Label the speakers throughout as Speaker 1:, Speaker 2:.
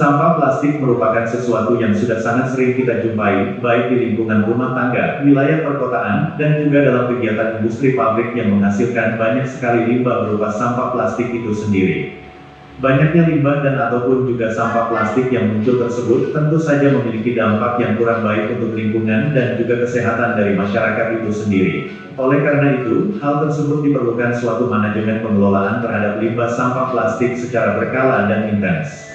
Speaker 1: Sampah plastik merupakan sesuatu yang sudah sangat sering kita jumpai, baik di lingkungan rumah tangga, wilayah perkotaan, dan juga dalam kegiatan industri pabrik yang menghasilkan banyak sekali limbah berupa sampah plastik itu sendiri. Banyaknya limbah dan ataupun juga sampah plastik yang muncul tersebut tentu saja memiliki dampak yang kurang baik untuk lingkungan dan juga kesehatan dari masyarakat itu sendiri. Oleh karena itu, hal tersebut diperlukan suatu manajemen pengelolaan terhadap limbah sampah plastik secara berkala dan intens.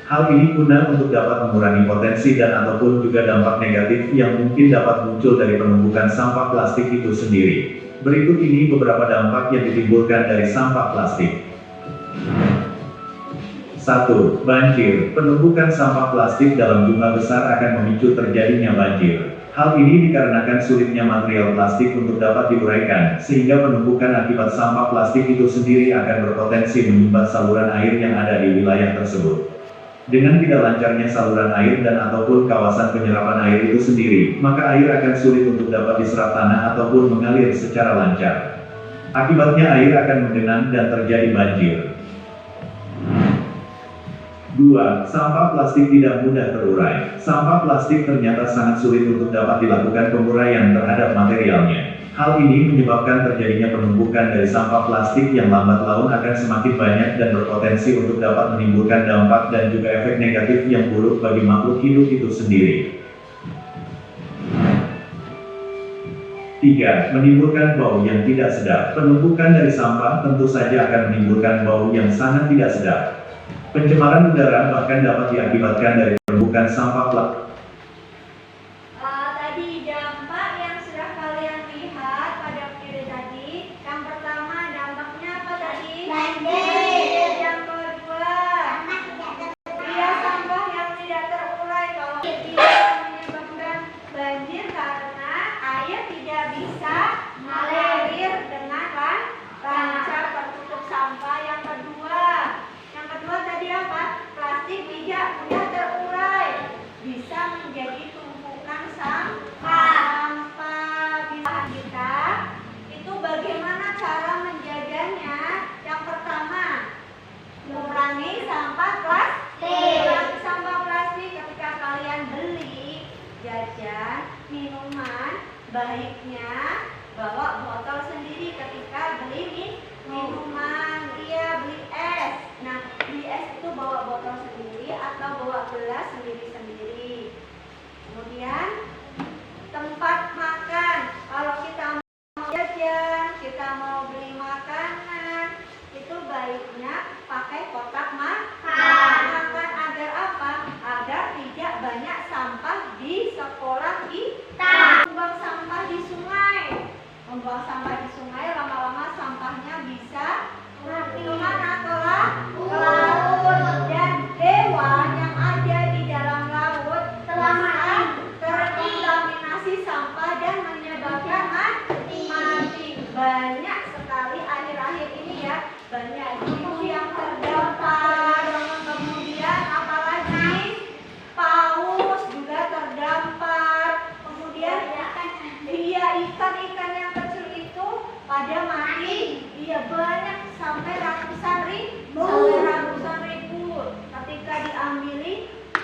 Speaker 1: Hal ini guna untuk dapat mengurangi potensi dan ataupun juga dampak negatif yang mungkin dapat muncul dari penumpukan sampah plastik itu sendiri. Berikut ini beberapa dampak yang ditimbulkan dari sampah plastik. 1. Banjir. Penumpukan sampah plastik dalam jumlah besar akan memicu terjadinya banjir. Hal ini dikarenakan sulitnya material plastik untuk dapat diuraikan, sehingga penumpukan akibat sampah plastik itu sendiri akan berpotensi menyumbat saluran air yang ada di wilayah tersebut. Dengan tidak lancarnya saluran air dan ataupun kawasan penyerapan air itu sendiri, maka air akan sulit untuk dapat diserap tanah ataupun mengalir secara lancar. Akibatnya air akan menggenang dan terjadi banjir. 2. Sampah plastik tidak mudah terurai. Sampah plastik ternyata sangat sulit untuk dapat dilakukan penguraian terhadap materialnya. Hal ini menyebabkan terjadinya penumpukan dari sampah plastik yang lambat laun akan semakin banyak dan berpotensi untuk dapat menimbulkan dampak dan juga efek negatif yang buruk bagi makhluk hidup itu sendiri. 3. Menimbulkan bau yang tidak sedap. Penumpukan dari sampah tentu saja akan menimbulkan bau yang sangat tidak sedap. Pencemaran udara bahkan dapat diakibatkan dari penumpukan sampah plastik.
Speaker 2: Tadi dampak yang sudah kalian lihat pada video tadi, yang pertama dampaknya apa tadi? Banjir. Yang kedua, sampah yang tidak terurai. Kalau tidak menyebabkan banjir karena air tidak bisa mengalir dengan lancar tertutup sampah. Yang kedua tadi apa? Plastik tidak mudah terurai, bisa menjadi tumpukan sampah. Kita itu bagaimana cara menjaganya? Yang pertama, mengurangi sampah plastik. Sampah plastik ketika kalian beli jajan, minuman, baiknya bawa botol sendiri ketika beli minuman. Beli es. Nah, beli es itu bawa botol sendiri atau bawa gelas sendiri-sendiri. Kemudian tempat makan. Kalau kita mau jajan, kita mau beli makanan, itu baiknya pakai kotak makan. Agar apa? Agar tidak banyak sampah di sekolah kita. Membuang sampah di sungai. Membuang sampah di sungai lama-lama sampahnya bisa kemana? Ke laut. Dan hewan yang ada di dalam laut telah terkontaminasi sampah dan menyebabkan mati. Banyak sekali akhir-akhir ini ya, banyak hiu yang terdampar. Kemudian apalagi paus juga terdampar. Kemudian ikan-ikan yang kecil itu pada mati. Banyak sampai ratusan ribu. Ketika diambil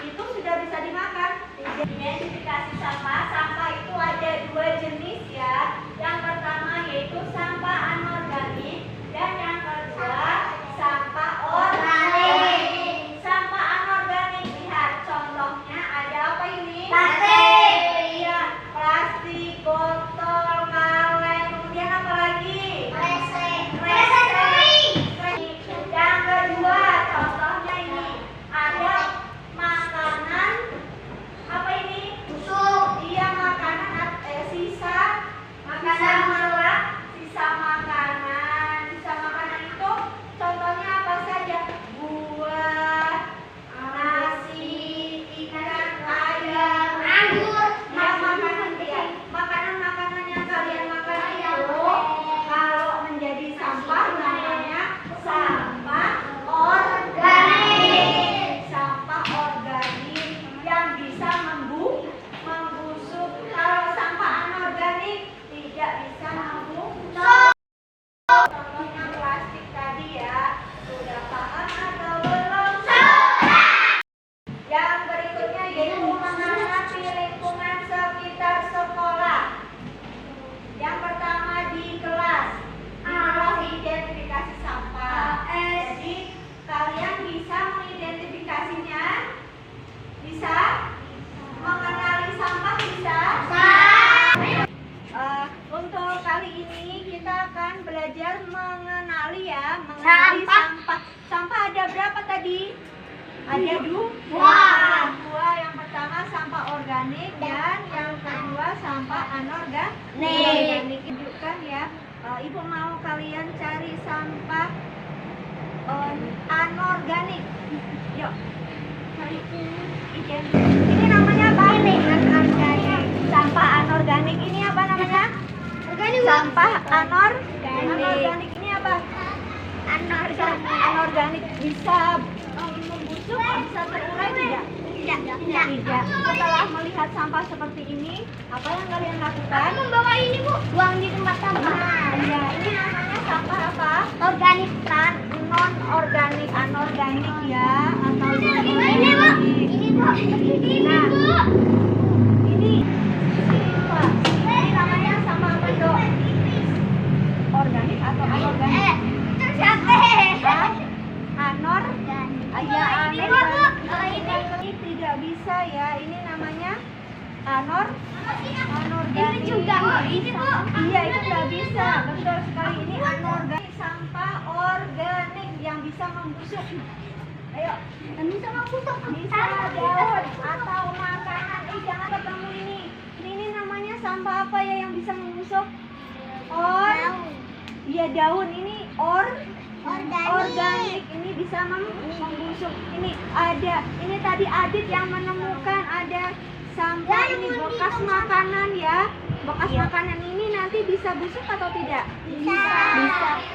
Speaker 2: itu sudah bisa dimakan. Identifikasi sampah. Sampah itu ada dua jenis ya. Yang pertama yaitu sampah anorganik dan yang kedua sampah organik. Sampah anorganik, lihat contohnya ada apa ini? Plastik. Iya, plastik, botol, kaleng, kemudian apa lagi? Yang kedua, contohnya ini ada makanan apa ini? Busuk. Iya, makanan sisa makanan belajar mengenali ya, mengenali sampah. Sampah ada berapa tadi? Ada dua. Yang pertama sampah organik dan yang kedua sampah anorganik. Tunjukkan ya. Ibu mau kalian cari sampah anorganik. Yuk. Cari. Ini namanya apa? Sampah anorganik ini apa namanya? Sampah anorganik ini apa? Anorganik bisa membusuk, bisa terurai tidak? Tidak. Setelah melihat sampah seperti ini, apa yang kalian lakukan?
Speaker 3: Membawa ini Bu, buang di tempat sampah.
Speaker 2: Ya, ini namanya sampah apa?
Speaker 3: Organik.
Speaker 2: Non organik, anorganik ya, atau
Speaker 3: Ini Bu, ini Bu.
Speaker 2: Nah, ini namanya sampah apa dok? Organik atau anorganik? Ini tidak bisa ya. Ini namanya anorganik.
Speaker 3: Ini juga Bu, ini Bu.
Speaker 2: Iya, itu nggak bisa. Betul sekali. Ini anorganik, sampah organik yang bisa membusuk. Ayo,
Speaker 3: Bisa membusuk.
Speaker 2: bisa daun atau makanan. Jangan ketemu ini. Ini namanya sampah apa ya yang bisa membusuk? Iya, daun. Ini organik. Ini bisa membusuk. Ini ada. Ini tadi Adit yang menemukan ada sampah ini bekas makanan ya. Bekas makanan ini nanti bisa busuk atau tidak? Bisa.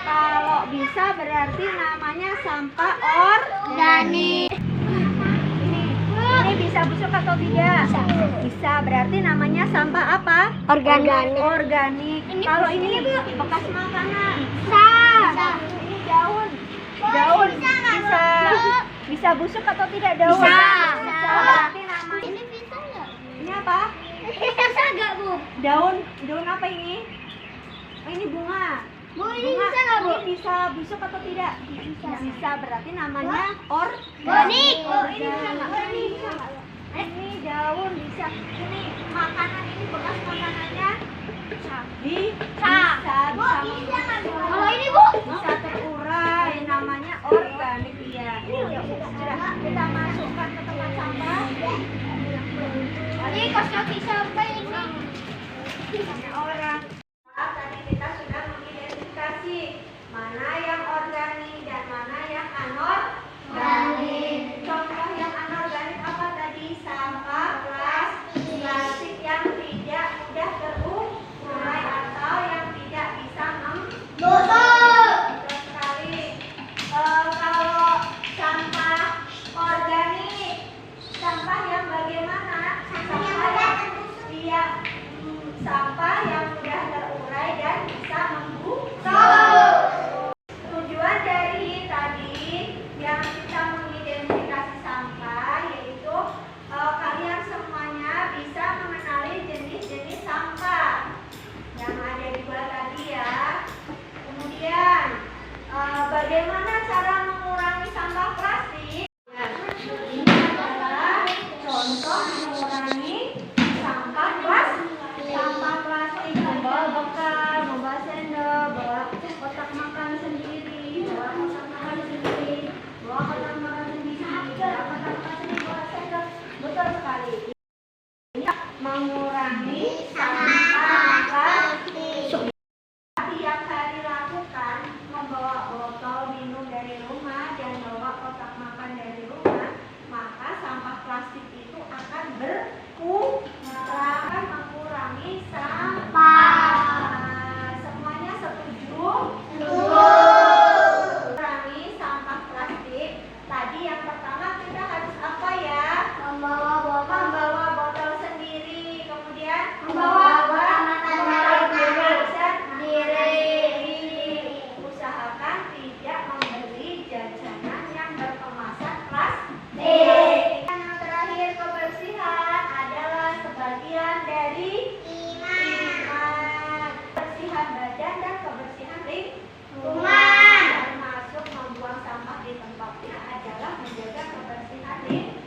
Speaker 2: Kalau bisa berarti namanya sampah organik. Ini bisa busuk atau tidak? Bisa. Berarti namanya sampah apa? Organik. Kalau ini bekas makanan. Ini daun. Bisa busuk atau tidak daun?
Speaker 3: Bisa.
Speaker 2: Berarti namanya
Speaker 3: Ini bisa nggak?
Speaker 2: ini apa?
Speaker 3: Bisa nggak Bu?
Speaker 2: Daun apa ini? Oh, ini bunga.
Speaker 3: Bu, ini bisa nggak Bu?
Speaker 2: Ini bisa busuk atau tidak? Bisa. Berarti namanya
Speaker 3: Organik.
Speaker 2: Ini bisa nggak? Ini daun bisa. Ini makanan, ini bekas makanannya. Bisa
Speaker 3: Kalau ini Bu?
Speaker 2: bisa terurai, namanya organik ya. Sudah, kita masukkan ke tempat sampah.
Speaker 3: Ini kos-kaki sampah ini.
Speaker 2: Orang. Tadi kita sudah mengidentifikasi mana yang organik dan mana yang anorganik. Contoh yang anorganik apa tadi? Sampah plastik yang tidak mudah terurai atau yang tidak bisa membusuk. Betul sekali. Kalau sampah organik, sampah yang bagaimana? Sampah yang mudah terurai dan bisa membusuk. Tujuan dari tadi yang kita mengidentifikasi sampah yaitu kalian semuanya bisa mengenali jenis-jenis sampah yang ada di bawah tadi ya. Kemudian bagaimana cara mengurangi sampah plastik? Ini adalah contoh mengurangi sampah plastik. Membawa bekal, membawa sendok, bawa kotak makan sendiri, bawa kotak makan sendiri, bawa kotak makan sendiri, bawa kotak makan sendiri, bawa sendok. Betul sekali. Ini mengurangi sampah plastik. Tiap hari lakukan membawa botol minum dari rumah dan bawa kotak makan dari rumah, maka sampah plastik itu akan berkurang, mengurangi sampah. Semuanya setuju? Mengurangi sampah plastik. Tadi yang pertama kita harus apa ya? Membawa botol sendiri, kemudian membawa botol sendiri. Usahakan tidak membeli jajanan yang berkemasan plastik. Yang terakhir, kebersihan adalah sebagian dari iman. Kebersihan badan dan kebersihan lingkungan, termasuk membuang sampah di tempatnya adalah menjaga kebersihan lingkungan.